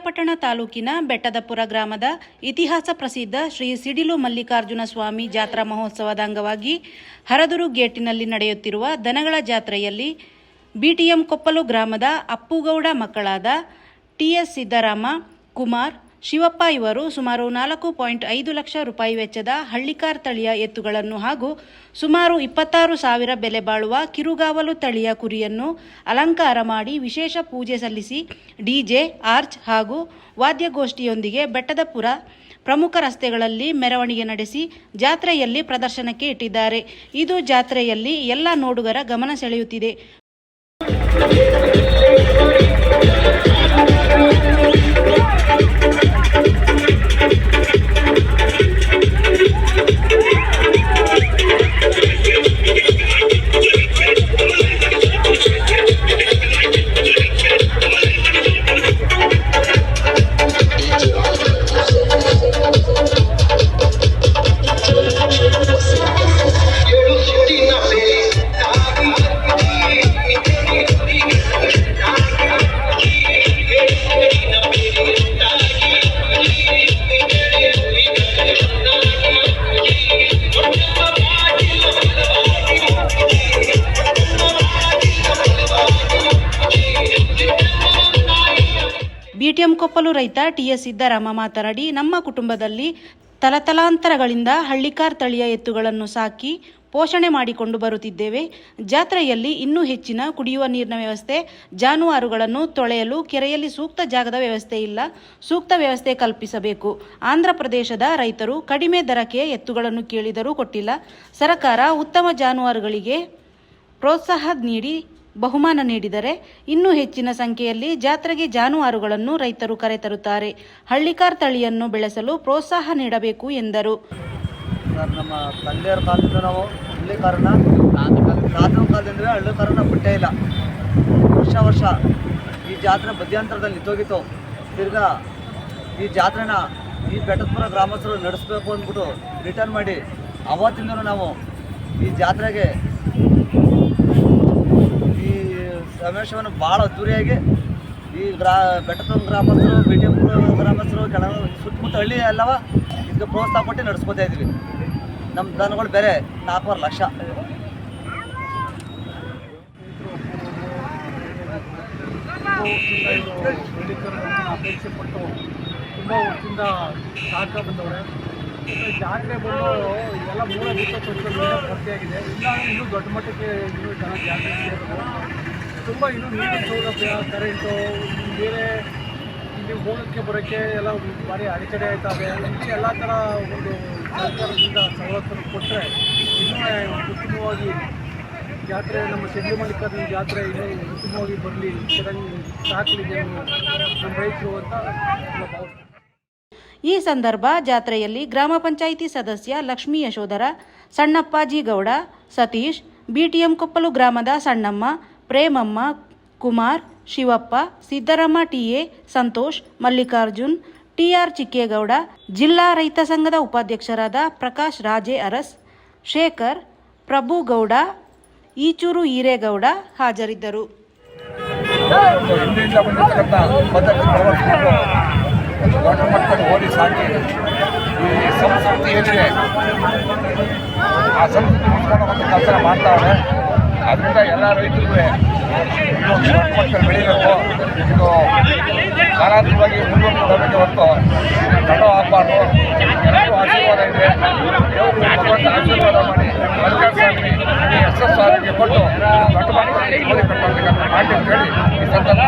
ಪಿರಿಯಾಪಟ್ಟಣ ತಾಲೂಕಿನ ಬೆಟ್ಟದಪುರ ಗ್ರಾಮದ ಇತಿಹಾಸ ಪ್ರಸಿದ್ಧ ಶ್ರೀ ಸಿಡಿಲು ಮಲ್ಲಿಕಾರ್ಜುನ ಸ್ವಾಮಿ ಜಾತ್ರಾ ಮಹೋತ್ಸವದ ಅಂಗವಾಗಿ ಹರದೂರು ಗೇಟಿನಲ್ಲಿ ನಡೆಯುತ್ತಿರುವ ದನಗಳ ಜಾತ್ರೆಯಲ್ಲಿ ಬಿಟಿಎಂ ಕೊಪ್ಪಲು ಗ್ರಾಮದ ಅಪ್ಪುಗೌಡ ಮಕ್ಕಳಾದ ಟಿಎಸ್ ಸಿದ್ದರಾಮ, ಕುಮಾರ್, ಶಿವಪ್ಪ ಇವರು ಸುಮಾರು 4.5 ಲಕ್ಷ ರೂಪಾಯಿ ವೆಚ್ಚದ ಹಳ್ಳಿಕಾರ್ ತಳಿಯ ಎತ್ತುಗಳನ್ನು ಹಾಗೂ ಸುಮಾರು 26,000 ಬೆಲೆ ಬಾಳುವ ಕಿರುಗಾವಲು ತಳಿಯ ಕುರಿಯನ್ನು ಅಲಂಕಾರ ಮಾಡಿ ವಿಶೇಷ ಪೂಜೆ ಸಲ್ಲಿಸಿ ಡಿಜೆ, ಆರ್ಚ್ ಹಾಗೂ ವಾದ್ಯಗೋಷ್ಠಿಯೊಂದಿಗೆ ಬೆಟ್ಟದಪುರ ಪ್ರಮುಖ ರಸ್ತೆಗಳಲ್ಲಿ ಮೆರವಣಿಗೆ ನಡೆಸಿ ಜಾತ್ರೆಯಲ್ಲಿ ಪ್ರದರ್ಶನಕ್ಕೆ ಇಟ್ಟಿದ್ದಾರೆ. ಇದು ಜಾತ್ರೆಯಲ್ಲಿ ಎಲ್ಲ ನೋಡುಗರ ಗಮನ ಸೆಳೆಯುತ್ತಿದೆ. ಬಿಟಿಎಂ ಕೊಪ್ಪಲು ರೈತ ಟಿಎಸ್ ಸಿದ್ದರಾಮ ಮಾತನಾಡಿ, ನಮ್ಮ ಕುಟುಂಬದಲ್ಲಿ ತಲತಲಾಂತರಗಳಿಂದ ಹಳ್ಳಿಕಾರ್ ತಳಿಯ ಎತ್ತುಗಳನ್ನು ಸಾಕಿ ಪೋಷಣೆ ಮಾಡಿಕೊಂಡು ಬರುತ್ತಿದ್ದೇವೆ. ಜಾತ್ರೆಯಲ್ಲಿ ಇನ್ನೂ ಹೆಚ್ಚಿನ ಕುಡಿಯುವ ನೀರಿನ ವ್ಯವಸ್ಥೆ, ಜಾನುವಾರುಗಳನ್ನು ತೊಳೆಯಲು ಕೆರೆಯಲ್ಲಿ ಸೂಕ್ತ ಜಾಗದ ವ್ಯವಸ್ಥೆ ಇಲ್ಲ. ಸೂಕ್ತ ವ್ಯವಸ್ಥೆ ಕಲ್ಪಿಸಬೇಕು. ಆಂಧ್ರ ಪ್ರದೇಶದ ರೈತರು ಕಡಿಮೆ ದರಕ್ಕೆ ಎತ್ತುಗಳನ್ನು ಕೇಳಿದರೂ ಕೊಟ್ಟಿಲ್ಲ. ಸರ್ಕಾರ ಉತ್ತಮ ಜಾನುವಾರುಗಳಿಗೆ ಪ್ರೋತ್ಸಾಹ ನೀಡಿ ಬಹುಮಾನ ನೀಡಿದರೆ ಇನ್ನೂ ಹೆಚ್ಚಿನ ಸಂಖ್ಯೆಯಲ್ಲಿ ಜಾತ್ರೆಗೆ ಜಾನುವಾರುಗಳನ್ನು ರೈತರು ಕರೆತರುತ್ತಾರೆ. ಹಳ್ಳಿಕಾರ್ ತಳಿಯನ್ನು ಬೆಳೆಸಲು ಪ್ರೋತ್ಸಾಹ ನೀಡಬೇಕು ಎಂದರು. ನಮ್ಮ ತಂದೆಯರ ಕಾಲದಿಂದ ನಾವು ಹಳ್ಳಿಕಾರನ ತಾತನ ಕಾಲದಿಂದ ಹಳ್ಳಿಕಾರನ ಬಿಟ್ಟೇ ಇಲ್ಲ. ವರ್ಷ ಈ ಜಾತ್ರೆ ಮಧ್ಯಂತರದಲ್ಲಿ ನಿಂತೋಗಿತ್ತು. ತಿರ್ಗಾ ಈ ಜಾತ್ರೆನ ಈ ಬೆಟ್ಟದಪುರ ಗ್ರಾಮಸ್ಥರು ನಡೆಸಬೇಕು ಅಂದ್ಬಿಟ್ಟು ರಿಟರ್ನ್ ಮಾಡಿ ಅವತ್ತಿಂದಲೂ ನಾವು ಈ ಜಾತ್ರೆಗೆ ಈ ಸಮಾವೇಶವನ್ನು ಭಾಳ ಅದ್ದೂರಿಯಾಗಿ ಈ ಬೆಟ್ಟದಪುರ ಗ್ರಾಮಸ್ಥರು, ಬಿಟಿಎಂ ಗ್ರಾಮಸ್ಥರು, ಕೆಲವು ಸುತ್ತಮುತ್ತ ಹಳ್ಳಿ ಎಲ್ಲವ ಇದಕ್ಕೆ ಪ್ರೋತ್ಸಾಹ ಕೊಟ್ಟು ನಡೆಸ್ಕೊತಾ ಇದ್ವಿ. ನಮ್ಮ ದನಗಳು ಬೇರೆ 4.5 ಲಕ್ಷ. ಅಪೇಕ್ಷೆ ಪಟ್ಟು ತುಂಬ ವರ್ಷದಿಂದ ಸಾಕ ಬಂದವ್ರೆ. ಜಾತ್ರೆ ಬಂದು ಎಲ್ಲ ಮೂಲಭೂತ ಸೌಕರ್ಯಗಳು ಭರ್ತಿಯಾಗಿದೆ. ಇಲ್ಲ ಇನ್ನೂ ದೊಡ್ಡ ಮಟ್ಟಕ್ಕೆ ಇನ್ನೂ ಜನ ಜಾತ್ರೆ ಸೇರೋದು ತುಂಬ ಇನ್ನೂ ನೀರಿನ ಸೌಲಭ್ಯ, ಕರೆಂಟು, ಬೇರೆ ಇಲ್ಲಿ ಹೋಗೋಕ್ಕೆ ಬರೋಕ್ಕೆ ಎಲ್ಲ ಭಾರಿ ಅಡೆತಡೆ ಆಯ್ತದೆ. ಎಲ್ಲ ಥರ ಒಂದು ಸರ್ಕಾರದಿಂದ ಸವಲತ್ತನ್ನು ಕೊಟ್ಟರೆ ಇನ್ನೂ ಉತ್ತಮವಾಗಿ ಜಾತ್ರೆ, ನಮ್ಮ ಸಿಡಿಲು ಮಲ್ಲಿಕಾರ್ಜುನ ಜಾತ್ರೆ ಇನ್ನೂ ಉತ್ತಮವಾಗಿ ಬರಲಿ, ಚೆನ್ನಾಗಿ ಸಾಕಲಿದೆ ನಮ್ಮ ರೈತರು ಅಂತ ಭಾವಿಸ್ತಾರೆ. ಈ ಸಂದರ್ಭ ಜಾತ್ರೆಯಲ್ಲಿ ಗ್ರಾಮ ಪಂಚಾಯಿತಿ ಸದಸ್ಯ ಲಕ್ಷ್ಮೀ ಯಶೋಧರ, ಸಣ್ಣಪ್ಪಾಜಿ ಗೌಡ, ಸತೀಶ್, ಬಿಟಿಎಂ ಕೊಪ್ಪಲು ಗ್ರಾಮದ ಸಣ್ಣಮ್ಮ, ಪ್ರೇಮಮ್ಮ, ಕುಮಾರ್, ಶಿವಪ್ಪ, ಸಿದ್ದರಾಮ, ಟಿಎ, ಸಂತೋಷ್, ಮಲ್ಲಿಕಾರ್ಜುನ್, ಟಿಆರ್ ಚಿಕ್ಕೇಗೌಡ, ಜಿಲ್ಲಾ ರೈತ ಸಂಘದ ಉಪಾಧ್ಯಕ್ಷರಾದ ಪ್ರಕಾಶ್ ರಾಜೆ ಅರಸ್, ಶೇಖರ್, ಪ್ರಭುಗೌಡ, ಈಚೂರು ಈರೇಗೌಡ ಹಾಜರಿದ್ದರು. ದೊಡ್ಡ ಮಟ್ಟದಲ್ಲಿ ಓದಿ ಸಾಕಿ ಈ ಸಂಸ್ಕೃತಿ ಏನಿದೆ ಆ ಸಂಸ್ಕೃತಿ ಉಳಿಸ್ಕೊಳ್ಳೋ ಕೆಲಸ ಮಾಡ್ತಾವ್ರೆ. ಅದರಿಂದ ಎಲ್ಲ ರೈತರಿಗೂ ಇನ್ನೂ ದೊಡ್ಡ ಮಟ್ಟದಲ್ಲಿ ಬೆಳೀಬೇಕು. ಇದು ಕಾಲಾಂತರವಾಗಿ ಮುಂದೊಂದು ಬರಬೇಕು ಹೊತ್ತು ತಡ ಆಗಬಾರ್ದು. ಎಲ್ಲರೂ ಆಶೀರ್ವಾದ ಇದೆ. ದೇವರು ಭಗವಂತ ಆಶೀರ್ವಾದ ಮಾಡಿ ಮಲ್ಲಿಕಾರ್ಜುನ ಯಶಸ್ಸು ಆರೋಗ್ಯ ಕೊಟ್ಟು ದೊಡ್ಡ ಮಟ್ಟದಲ್ಲಿ ಓದಿ ಕಟ್ಟಬೇಕಂತ ಮಾಡಿ ಅಂತ ಹೇಳಿ ಈ ಸಂದರ್ಭ